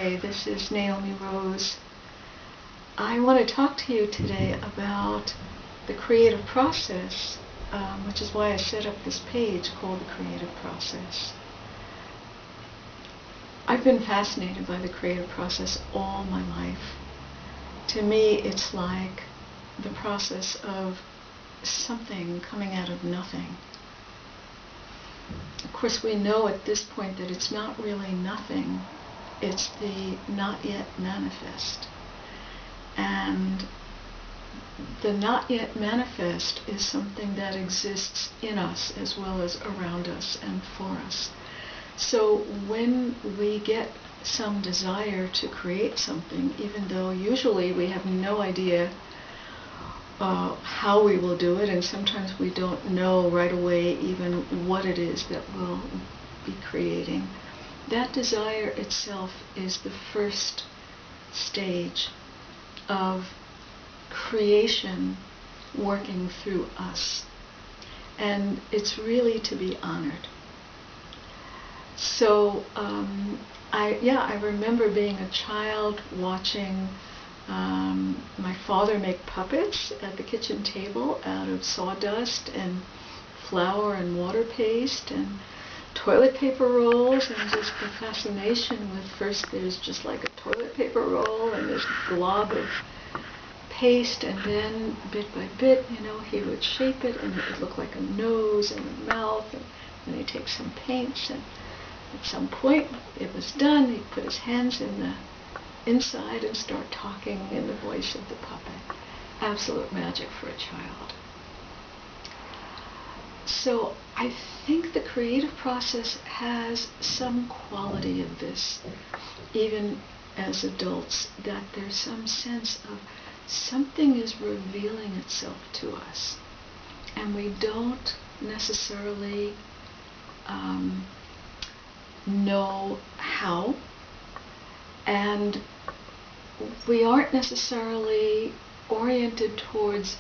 Hi, this is Naomi Rose. I want to talk to you today about the creative process, which is why I set up this page called The Creative Process. I've been fascinated by the creative process all my life. To me, it's like the process of something coming out of nothing. Of course, we know at this point that it's not really nothing. It's the not yet manifest. And the not yet manifest is something that exists in us as well as around us and for us. So when we get some desire to create something, even though usually we have no idea how we will do it, and sometimes we don't know right away even what it is that we'll be creating, that desire itself is the first stage of creation working through us. And it's really to be honored. So I remember being a child watching my father make puppets at the kitchen table out of sawdust and flour and water paste and toilet paper rolls, and just the fascination with first there's just like a toilet paper roll and this glob of paste, and then bit by bit, he would shape it and it would look like a nose and a mouth, and then he'd take some paints, and at some point it was done, he'd put his hands in the inside and start talking in the voice of the puppet. Absolute magic for a child. So I think the creative process has some quality of this, even as adults, that there's some sense of something is revealing itself to us, and we don't necessarily know how, and we aren't necessarily oriented towards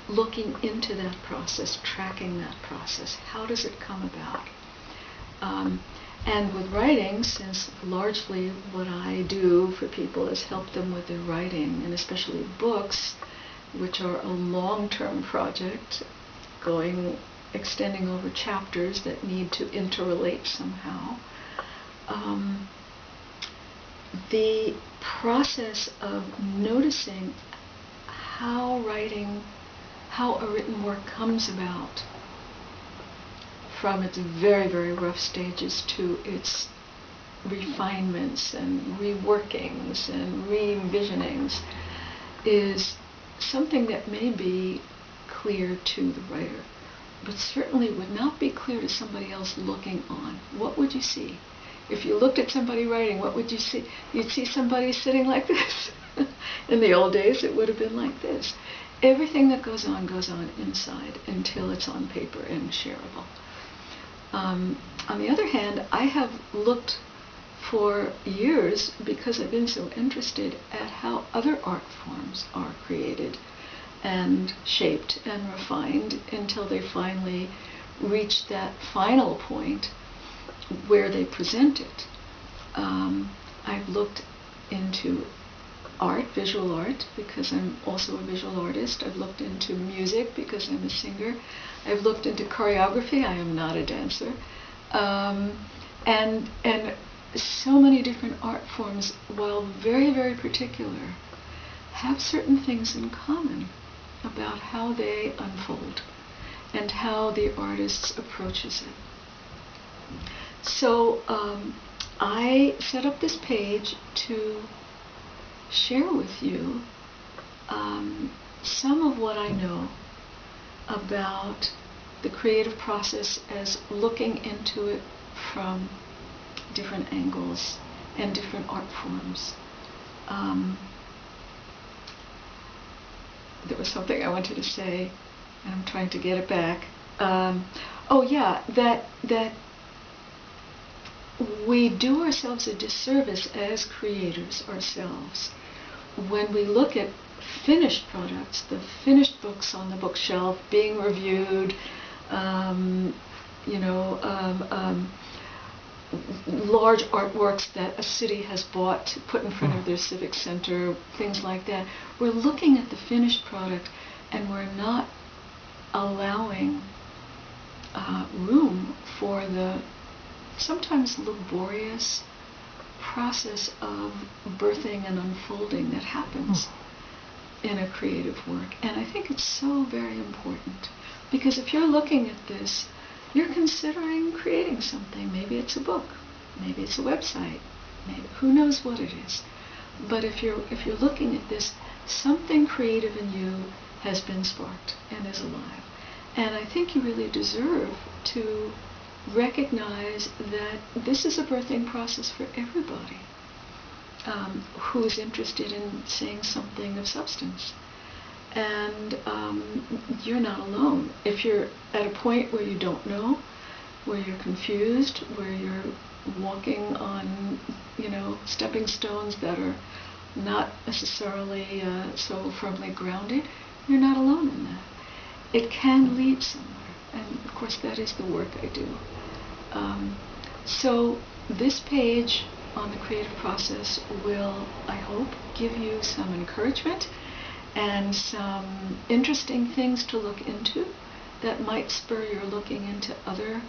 looking into that process, tracking that process. How does it come about? And with writing, since largely what I do for people is help them with their writing, and especially books, which are a long-term project, extending over chapters that need to interrelate somehow. The process of noticing how a written work comes about from its very, very rough stages to its refinements and reworkings and re-envisionings is something that may be clear to the writer, but certainly would not be clear to somebody else looking on. What would you see? If you looked at somebody writing, what would you see? You'd see somebody sitting like this. In the old days, it would have been like this. Everything that goes on inside until it's on paper and shareable. On the other hand, I have looked for years, because I've been so interested, at how other art forms are created and shaped and refined until they finally reach that final point where they present it. I've looked into art, visual art, because I'm also a visual artist. I've looked into music because I'm a singer. I've looked into choreography. I am not a dancer. And so many different art forms, while very, very particular, have certain things in common about how they unfold and how the artist approaches it. So I set up this page to share with you some of what I know about the creative process as looking into it from different angles and different art forms. There was something I wanted to say, and I'm trying to get it back. That we do ourselves a disservice as creators ourselves when we look at finished products, the finished books on the bookshelf being reviewed, large artworks that a city has bought to put in front of their civic center, things like that. We're looking at the finished product, and we're not allowing room for the sometimes laborious process of birthing and unfolding that happens in a creative work. And I think it's so very important, because if you're looking at this, you're considering creating something. Maybe it's a book, maybe it's a website, maybe who knows what it is. But if you're looking at this, something creative in you has been sparked and is alive. And I think you really deserve to recognize that this is a birthing process for everybody who's interested in saying something of substance. And you're not alone. If you're at a point where you don't know, where you're confused, where you're walking on, stepping stones that are not necessarily so firmly grounded, you're not alone in that. It can lead somewhere, and of course that is the work I do. So this page on the creative process will, I hope, give you some encouragement and some interesting things to look into that might spur your looking into other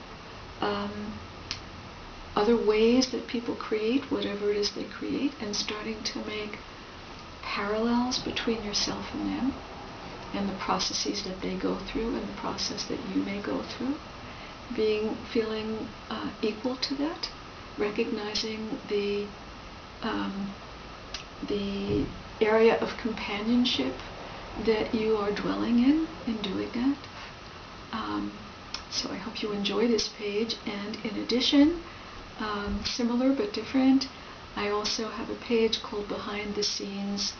ways that people create whatever it is they create, and starting to make parallels between yourself and them, and the processes that they go through and the process that you may go through, feeling equal to that, recognizing the area of companionship that you are dwelling in doing that. So I hope you enjoy this page, and in addition, similar but different, I also have a page called Behind the Scenes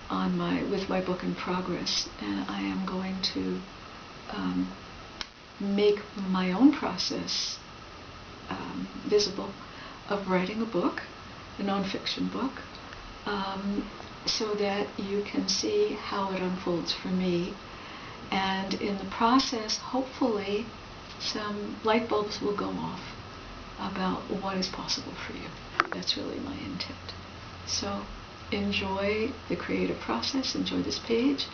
with my book in progress, and I am going to make my own process visible of writing a book, a nonfiction book, so that you can see how it unfolds for me. And in the process, hopefully, some light bulbs will go off about what is possible for you. That's really my intent. So enjoy the creative process, enjoy this page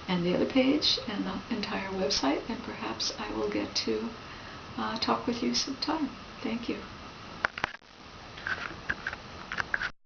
and the other page and the entire website, and perhaps I will get to talk with you sometime. Thank you.